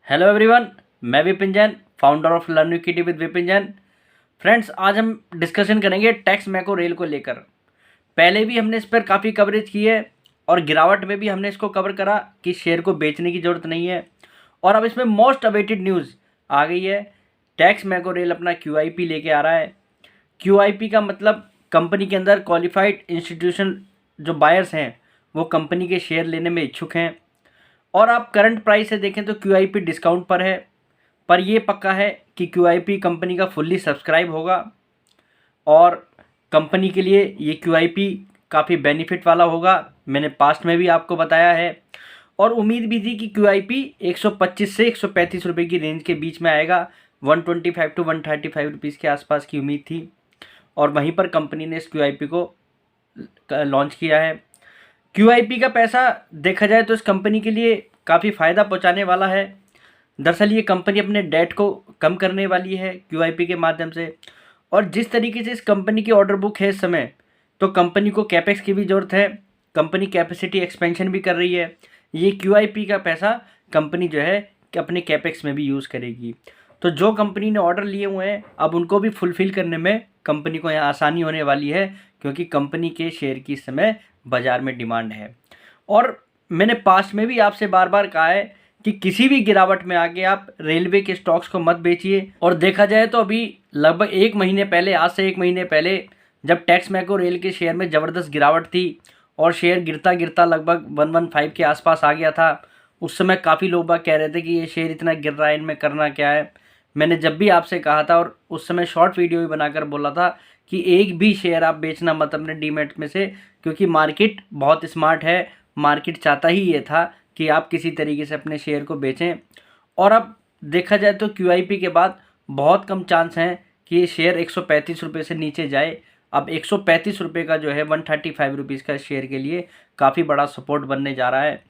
Hello everyone, मैं Vipin Jain, founder of learn UKT with Vipin Jain. Friends, आज हम डिस्कशन करेंगे टैक्स मैको रेल को लेकर। पहले भी हमने इस पर काफ़ी कवरेज की है और गिरावट में भी हमने इसको कवर करा कि शेयर को बेचने की ज़रूरत नहीं है। और अब इसमें मोस्ट अवेटेड न्यूज़ आ गई है। टैक्स मैको रेल अपना QIP लेके आ रहा है। QIP का मतलब कंपनी के अंदर क्वालिफाइड इंस्टीट्यूशन जो बायर्स हैं वो कंपनी के शेयर लेने में इच्छुक हैं। और आप करंट प्राइस से देखें तो QIP डिस्काउंट पर है, पर ये पक्का है कि QIP कंपनी का फुल्ली सब्सक्राइब होगा और कंपनी के लिए ये QIP काफ़ी बेनिफिट वाला होगा। मैंने पास्ट में भी आपको बताया है और उम्मीद भी थी कि QIP 125 से 135 रुपये की रेंज के बीच में आएगा। 125 टू 135 रुपीज़ के आसपास की उम्मीद थी और वहीं पर कंपनी ने इस QIP को लॉन्च किया है। QIP का पैसा देखा जाए तो इस कंपनी के लिए काफ़ी फ़ायदा पहुंचाने वाला है। दरअसल ये कंपनी अपने डेट को कम करने वाली है QIP के माध्यम से। और जिस तरीके से इस कंपनी की ऑर्डर बुक है इस समय, तो कंपनी को कैपेक्स की भी ज़रूरत है। कंपनी कैपेसिटी एक्सपेंशन भी कर रही है। ये QIP का पैसा कंपनी जो है कि अपने कैपेक्स में भी यूज़ करेगी। तो जो कंपनी ने ऑर्डर लिए हुए हैं अब उनको भी फुलफ़िल करने में कंपनी को यहाँ आसानी होने वाली है, क्योंकि कंपनी के शेयर की इस समय बाज़ार में डिमांड है। और मैंने पास्ट में भी आपसे बार बार कहा है कि किसी भी गिरावट में आगे आप रेलवे के स्टॉक्स को मत बेचिए। और देखा जाए तो अभी लगभग 1 महीने पहले, आज से 1 महीने पहले, जब टैक्स मैको रेल के शेयर में ज़बरदस्त गिरावट थी और शेयर गिरता गिरता लगभग 115 के आसपास आ गया था, उस समय काफ़ी लोग बाग कह रहे थे कि ये शेयर इतना गिर रहा है, इनमें करना क्या है। मैंने जब भी आपसे कहा था और उस समय शॉर्ट वीडियो भी बनाकर बोला था कि एक भी शेयर आप बेचना मत अपने डीमैट में से, क्योंकि मार्केट बहुत स्मार्ट है। मार्केट चाहता ही ये था कि आप किसी तरीके से अपने शेयर को बेचें। और अब देखा जाए तो QIP के बाद बहुत कम चांस हैं कि ये शेयर 135 रुपये से नीचे जाए। अब 135 रुपये का जो है 135 रुपीज़ का शेयर के लिए काफ़ी बड़ा सपोर्ट बनने जा रहा है।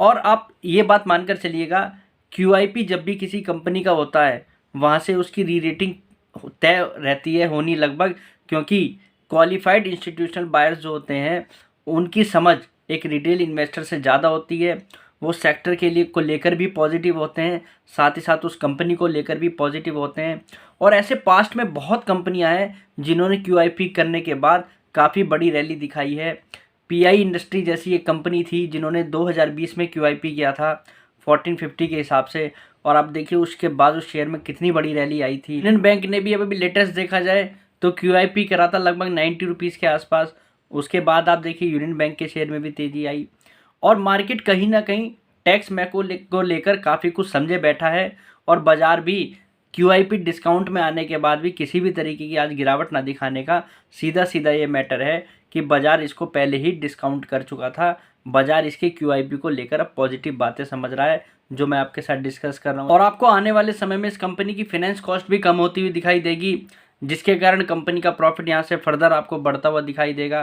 और आप ये बात मानकर चलिएगा, QIP जब भी किसी कंपनी का होता है वहाँ से उसकी री रेटिंग तय रहती है होनी लगभग, क्योंकि क्वालिफाइड इंस्टीट्यूशनल बायर्स जो होते हैं उनकी समझ एक रिटेल इन्वेस्टर से ज़्यादा होती है। वो सेक्टर के लिए को लेकर भी पॉजिटिव होते हैं, साथ ही साथ उस कंपनी को लेकर भी पॉजिटिव होते हैं। और ऐसे पास्ट में बहुत कंपनियां हैं जिन्होंने QIP करने के बाद काफ़ी बड़ी रैली दिखाई है। PI इंडस्ट्री जैसी एक कंपनी थी जिन्होंने 2020 में QIP किया था 1450 के हिसाब से, और आप देखिए उसके बाद उस शेयर में कितनी बड़ी रैली आई थी। यूनियन बैंक ने भी अभी लेटेस्ट देखा जाए तो QIP करा था लगभग 90 रुपीज़ के आसपास। उसके बाद आप देखिए यूनियन बैंक के शेयर में भी तेज़ी आई और मार्केट कहीं ना कहीं टैक्स मैको को लेकर काफ़ी कुछ समझे बैठा है। और बाज़ार भी QIP डिस्काउंट में आने के बाद भी किसी भी तरीके की आज गिरावट ना दिखाने का सीधा सीधा ये मैटर है कि बाज़ार इसको पहले ही डिस्काउंट कर चुका था। बाज़ार इसके QIP को लेकर अब पॉजिटिव बातें समझ रहा है, जो मैं आपके साथ डिस्कस कर रहा हूँ। और आपको आने वाले समय में इस कंपनी की फाइनेंस कॉस्ट भी कम होती हुई दिखाई देगी, जिसके कारण कंपनी का प्रॉफिट यहाँ से फर्दर आपको बढ़ता हुआ दिखाई देगा।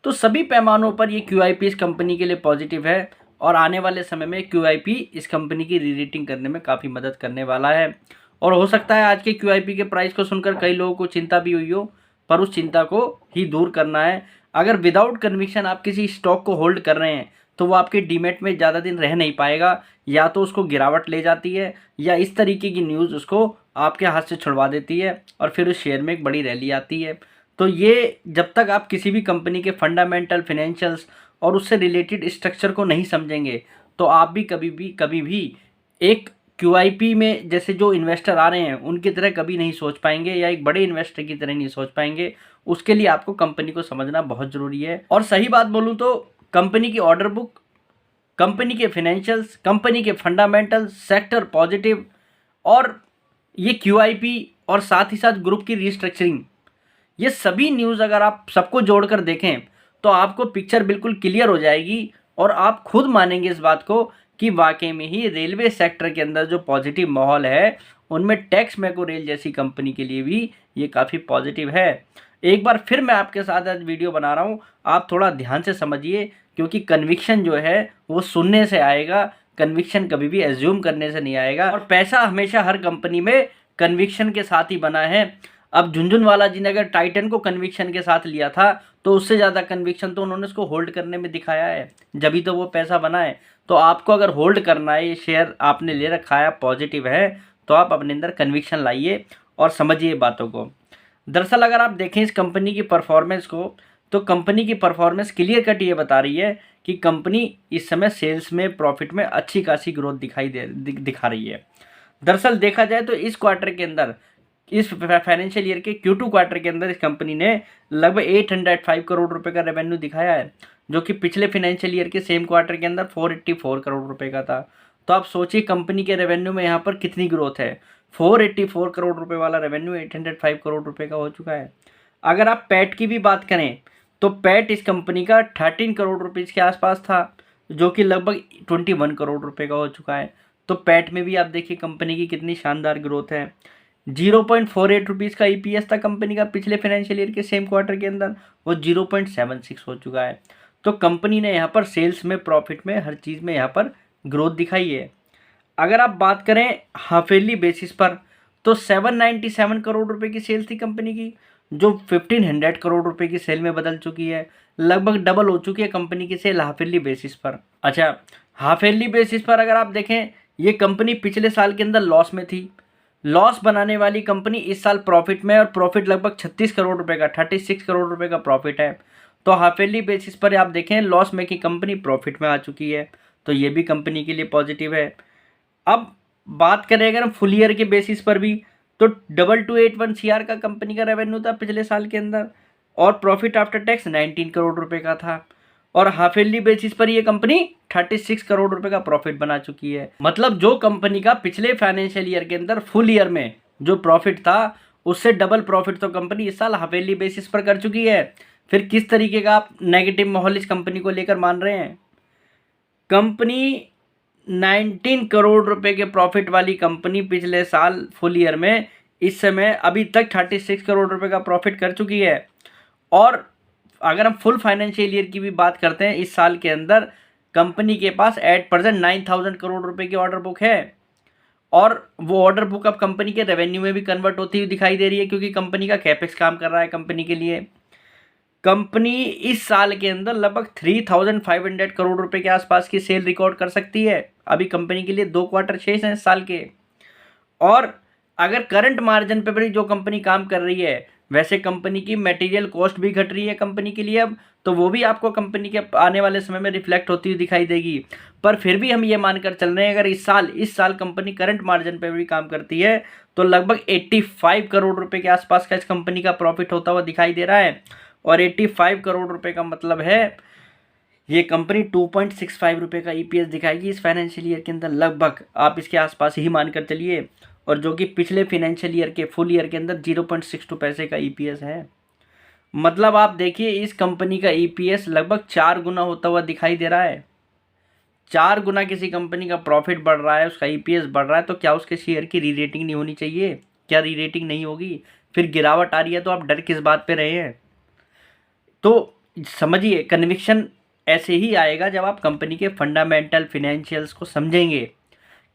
तो सभी पैमानों पर ये QIP इस कंपनी के लिए पॉजिटिव है और आने वाले समय में QIP इस कंपनी की री रेटिंग करने में काफ़ी मदद करने वाला है। और हो सकता है आज के QIP के प्राइस को सुनकर कई लोगों को चिंता भी हुई हो, पर उस चिंता को ही दूर करना है। अगर विदाउट कन्विक्शन आप किसी स्टॉक को होल्ड कर रहे हैं तो वो आपके डीमेट में ज़्यादा दिन रह नहीं पाएगा, या तो उसको गिरावट ले जाती है या इस तरीके की न्यूज़ उसको आपके हाथ से छुड़वा देती है और फिर उस शेयर में एक बड़ी रैली आती है। तो ये जब तक आप किसी भी कंपनी के फंडामेंटल, फाइनेंशियल्स और उससे रिलेटेड स्ट्रक्चर को नहीं समझेंगे तो आप भी कभी भी एक QIP में जैसे जो इन्वेस्टर आ रहे हैं उनकी तरह कभी नहीं सोच पाएंगे या एक बड़े इन्वेस्टर की तरह नहीं सोच पाएंगे। उसके लिए आपको कंपनी को समझना बहुत ज़रूरी है। और सही बात बोलूँ तो कंपनी की ऑर्डर बुक, कंपनी के फाइनेंशियल्स, कंपनी के फंडामेंटल, सेक्टर पॉजिटिव, और ये QIP और साथ ही साथ ग्रुप की रीस्ट्रक्चरिंग, ये सभी न्यूज़ अगर आप सबको जोड़कर देखें तो आपको पिक्चर बिल्कुल क्लियर हो जाएगी और आप खुद मानेंगे इस बात को कि वाकई में ही रेलवे सेक्टर के अंदर जो पॉजिटिव माहौल है उनमें टैक्स मैको रेल जैसी कंपनी के लिए भी ये काफ़ी पॉजिटिव है। एक बार फिर मैं आपके साथ आज वीडियो बना रहा हूँ, आप थोड़ा ध्यान से समझिए, क्योंकि कन्विक्शन जो है वो सुनने से आएगा, कन्विक्शन कभी भी एज्यूम करने से नहीं आएगा। और पैसा हमेशा हर कंपनी में कन्विक्शन के साथ ही बना है। अब झुनझुनवाला जी ने अगर टाइटन को कन्विक्शन के साथ लिया था तो उससे ज़्यादा कन्विक्शन तो उन्होंने इसको होल्ड करने में दिखाया है, जभी तो वो पैसा बना है। तो आपको अगर होल्ड करना है, ये शेयर आपने ले रखा है, पॉजिटिव है, तो आप अपने अंदर कन्विक्शन लाइए और समझिए बातों को। दरअसल अगर आप देखें इस कंपनी की परफॉर्मेंस को, तो कंपनी की परफॉर्मेंस क्लियर कट ये बता रही है कि कंपनी इस समय सेल्स में, प्रॉफिट में अच्छी खासी ग्रोथ दिखा रही है। दरअसल देखा जाए तो इस क्वार्टर के अंदर, इस फाइनेंशियल ईयर के Q2 क्वार्टर के अंदर इस कंपनी ने लगभग 805 करोड़ रुपए का रेवेन्यू दिखाया है, जो कि पिछले फाइनेंशियल ईयर के सेम क्वार्टर के अंदर 484 करोड़ रुपए का था। तो आप सोचिए कंपनी के रेवेन्यू में यहाँ पर कितनी ग्रोथ है। 484 करोड़ रुपए वाला रेवेन्यू 805 करोड़ रुपए का हो चुका है। अगर आप पैट की भी बात करें तो पैट इस कंपनी का 13 करोड़ रुपीज़ के आसपास था, जो कि लगभग 21 करोड़ रुपए का हो चुका है। तो पैट में भी आप देखिए कंपनी की कितनी शानदार ग्रोथ है। 0.48 रुपीज़ का EPS था कंपनी का पिछले फाइनेंशियल ईयर के सेम क्वार्टर के अंदर, वो 0.76 हो चुका है। तो कंपनी ने यहाँ पर सेल्स में, प्रॉफिट में, हर चीज़ में यहाँ पर ग्रोथ दिखाई है। अगर आप बात करें हाफ ईयरली बेसिस पर, तो 797 करोड़ रुपए की सेल थी कंपनी की, जो 1500 करोड़ रुपए की सेल में बदल चुकी है। लगभग डबल हो चुकी है कंपनी की सेल हाफ ईयरली बेसिस पर। अच्छा, हाफ ईयरली बेसिस पर अगर आप देखें, ये कंपनी पिछले साल के अंदर लॉस में थी। लॉस बनाने वाली कंपनी इस साल प्रॉफिट में, और प्रॉफिट लगभग 36 करोड़ रुपए का, 36 करोड़ रुपए का प्रॉफिट है। तो हाफ ईयरली बेसिस पर आप देखें लॉस मेकिंग कंपनी प्रॉफिट में आ चुकी है, तो ये भी कंपनी के लिए पॉजिटिव है। अब बात करें अगर हम फुल ईयर के बेसिस पर भी, तो 2281 CR का कंपनी का रेवेन्यू था पिछले साल के अंदर, और प्रॉफिट आफ्टर टैक्स 19 करोड़ रुपए का था। और हाफ ईयरली बेसिस पर ये कंपनी 36 करोड़ रुपए का प्रॉफिट बना चुकी है। मतलब जो कंपनी का पिछले फाइनेंशियल ईयर के अंदर फुल ईयर में जो प्रॉफिट था, उससे डबल प्रॉफिट तो कंपनी इस साल हाफ ईयरली बेसिस पर कर चुकी है। फिर किस तरीके का आप नेगेटिव माहौल इस कंपनी को लेकर मान रहे हैं? कंपनी 19 करोड़ रुपए के प्रॉफिट वाली कंपनी पिछले साल फुल ईयर में इस समय अभी तक 36 करोड़ रुपए का प्रॉफिट कर चुकी है। और अगर हम फुल फाइनेंशियल ईयर की भी बात करते हैं, इस साल के अंदर कंपनी के पास एट प्रेजेंट 9000 करोड़ रुपए की ऑर्डर बुक है, और वो ऑर्डर बुक अब कंपनी के रेवेन्यू में भी कन्वर्ट होती हुई दिखाई दे रही है, क्योंकि कंपनी का कैपेक्स काम कर रहा है कंपनी के लिए। कंपनी इस साल के अंदर लगभग 3500 करोड़ रुपए के आसपास की सेल रिकॉर्ड कर सकती है। अभी कंपनी के लिए 2 क्वार्टर शेष हैं इस साल के। और अगर करंट मार्जिन पे भी जो कंपनी काम कर रही है, वैसे कंपनी की मटेरियल कॉस्ट भी घट रही है कंपनी के लिए अब, तो वो भी आपको कंपनी के आने वाले समय में रिफ्लेक्ट होती हुई दिखाई देगी। पर फिर भी हम ये मानकर चल रहे हैं, अगर इस साल कंपनी करंट मार्जिन पे भी काम करती है, तो लगभग 85 करोड़ रुपए के आसपास का इस कंपनी का प्रॉफिट होता हुआ दिखाई दे रहा है। और 85 करोड़ रुपए का मतलब है ये कंपनी 2.65 रुपये का EPS दिखाएगी इस फाइनेंशियल ईयर के अंदर, लगभग आप इसके आसपास ही मानकर चलिए। और जो कि पिछले फाइनेंशियल ईयर के फुल ईयर के अंदर 0.62 पैसे का EPS है। मतलब आप देखिए इस कंपनी का EPS लगभग 4 गुना होता हुआ दिखाई दे रहा है। 4 गुना किसी कंपनी का प्रॉफिट बढ़ रहा है, उसका EPS बढ़ रहा है, तो क्या उसके शेयर की री रेटिंग नहीं होनी चाहिए? क्या री रेटिंग नहीं होगी? फिर गिरावट आ रही है तो आप डर किस बात पे रहे हैं? तो समझिए, कन्विक्शन ऐसे ही आएगा जब आप कंपनी के फंडामेंटल फिनेंशियल्स को समझेंगे।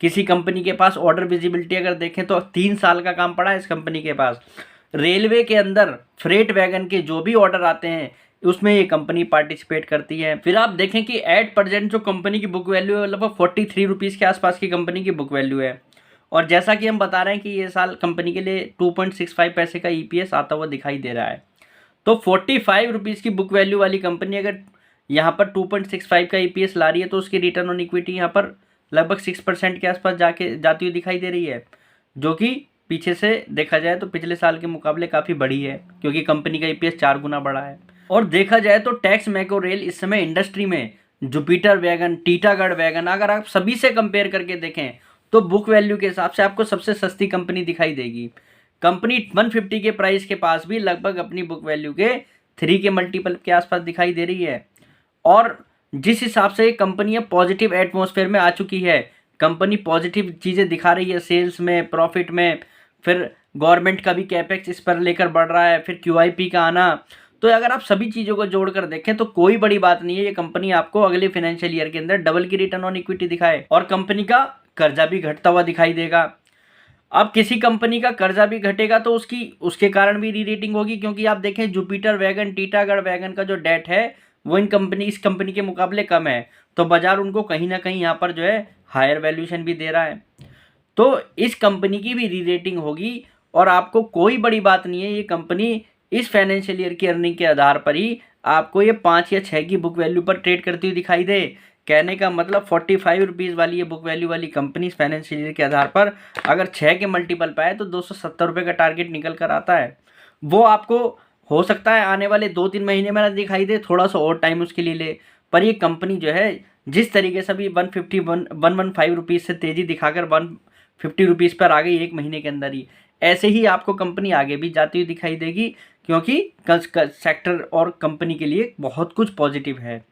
किसी कंपनी के पास ऑर्डर विजिबिलिटी अगर देखें तो 3 साल का काम पड़ा है इस कंपनी के पास। रेलवे के अंदर फ्रेट वैगन के जो भी ऑर्डर आते हैं उसमें ये कंपनी पार्टिसिपेट करती है। फिर आप देखें कि एट प्रेजेंट जो कंपनी की बुक वैल्यू है, लगभग 43 रुपीज़ के आसपास की कंपनी की बुक वैल्यू है। और जैसा कि हम बता रहे हैं कि ये साल कंपनी के लिए 2.65 पैसे का EPS आता हुआ दिखाई दे रहा है। तो 45 रुपीज़ की बुक वैल्यू वाली कंपनी अगर यहाँ पर 2.65 का EPS ला रही है, तो उसकी रिटर्न ऑन इक्विटी यहाँ पर लगभग 6% के आसपास जाती हुई दिखाई दे रही है, जो कि पीछे से देखा जाए तो पिछले साल के मुकाबले काफ़ी बड़ी है, क्योंकि कंपनी का EPS 4 गुना बढ़ा है। और देखा जाए तो टैक्स मैको रेल इस समय इंडस्ट्री में जुपिटर वैगन, टीटागढ़ वैगन, अगर आप सभी से कंपेयर करके देखें तो बुक वैल्यू के हिसाब से आपको सबसे सस्ती कंपनी दिखाई देगी। कंपनी 150 के प्राइस के पास भी लगभग अपनी बुक वैल्यू के 3 के मल्टीपल के आसपास दिखाई दे रही है। और जिस हिसाब से कंपनी अब पॉजिटिव एटमॉस्फेयर में आ चुकी है, कंपनी पॉजिटिव चीज़ें दिखा रही है सेल्स में, प्रॉफिट में, फिर गवर्नमेंट का भी कैपेक्स इस पर लेकर बढ़ रहा है, फिर QIP का आना, तो अगर आप सभी चीज़ों को जोड़कर देखें तो कोई बड़ी बात नहीं है ये कंपनी आपको अगले फाइनेंशियल ईयर के अंदर डबल की रिटर्न ऑन इक्विटी दिखाए, और कंपनी का कर्जा भी घटता हुआ दिखाई देगा। अब किसी कंपनी का कर्जा भी घटेगा तो उसके कारण भी री रेटिंग होगी, क्योंकि आप देखें जुपिटर वैगन, टीटागढ़ वैगन का जो डेट है वो इस कंपनी के मुकाबले कम है, तो बाजार उनको कहीं ना कहीं यहाँ पर जो है हायर वैल्यूएशन भी दे रहा है। तो इस कंपनी की भी री रेटिंग होगी, और आपको कोई बड़ी बात नहीं है, ये कंपनी इस फाइनेंशियल ईयर की अर्निंग के आधार पर ही आपको ये 5 या 6 की बुक वैल्यू पर ट्रेड करती हुई दिखाई दे। कहने का मतलब 45 रुपीज़ वाली ये बुक वैल्यू वाली कंपनी इस फाइनेंशियल ईयर के आधार पर अगर 6 के मल्टीपल पे आए तो 270 रुपये का टारगेट निकल कर आता है। वो आपको हो सकता है आने वाले 2-3 महीने में ना दिखाई दे, थोड़ा सा और टाइम उसके लिए ले, पर ये कंपनी जो है जिस तरीके से अभी 115 रुपीज़ से तेज़ी दिखाकर 150 रुपीज़ पर आ गई एक महीने के अंदर ही, ऐसे ही आपको कंपनी आगे भी जाती हुई दिखाई देगी, क्योंकि सेक्टर और कंपनी के लिए बहुत कुछ पॉजिटिव है।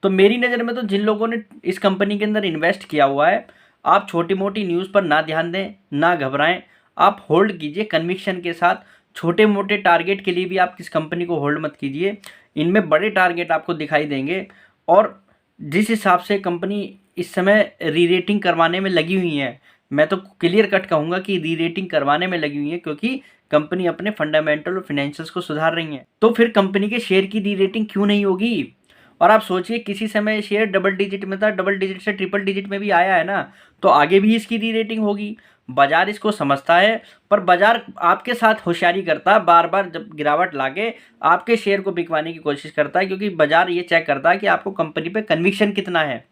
तो मेरी नज़र में तो जिन लोगों ने इस कंपनी के अंदर इन्वेस्ट किया हुआ है, आप छोटी मोटी न्यूज़ पर ना ध्यान दें, ना घबराएं, आप होल्ड कीजिए कन्विक्शन के साथ। छोटे मोटे टारगेट के लिए भी आप किस कंपनी को होल्ड मत कीजिए, इनमें बड़े टारगेट आपको दिखाई देंगे। और जिस हिसाब से कंपनी इस समय री रेटिंग करवाने में लगी हुई है, मैं तो क्लियर कट कहूँगा कि री रेटिंग करवाने में लगी हुई है, क्योंकि कंपनी अपने फंडामेंटल और फाइनेंशियल्स को सुधार रही है। तो फिर कंपनी के शेयर की री रेटिंग क्यों नहीं होगी? और आप सोचिए किसी समय शेयर डबल डिजिट में था, डबल डिजिट से ट्रिपल डिजिट में भी आया है ना, तो आगे भी इसकी री रेटिंग होगी। बाजार इसको समझता है, पर बाजार आपके साथ होशियारी करता है, बार बार जब गिरावट लाके आपके शेयर को बिकवाने की कोशिश करता है, क्योंकि बाजार ये चेक करता है कि आपको कंपनी पे कन्विक्शन कितना है।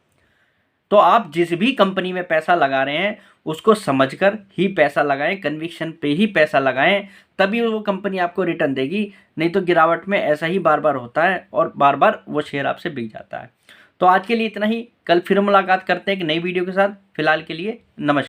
तो आप जिस भी कंपनी में पैसा लगा रहे हैं उसको समझकर ही पैसा लगाएं, कन्विक्शन पे ही पैसा लगाएं, तभी वो कंपनी आपको रिटर्न देगी। नहीं तो गिरावट में ऐसा ही बार बार होता है और बार बार वो शेयर आपसे बिक जाता है। तो आज के लिए इतना ही, कल फिर मुलाकात करते हैं एक नई वीडियो के साथ। फिलहाल के लिए नमस्कार।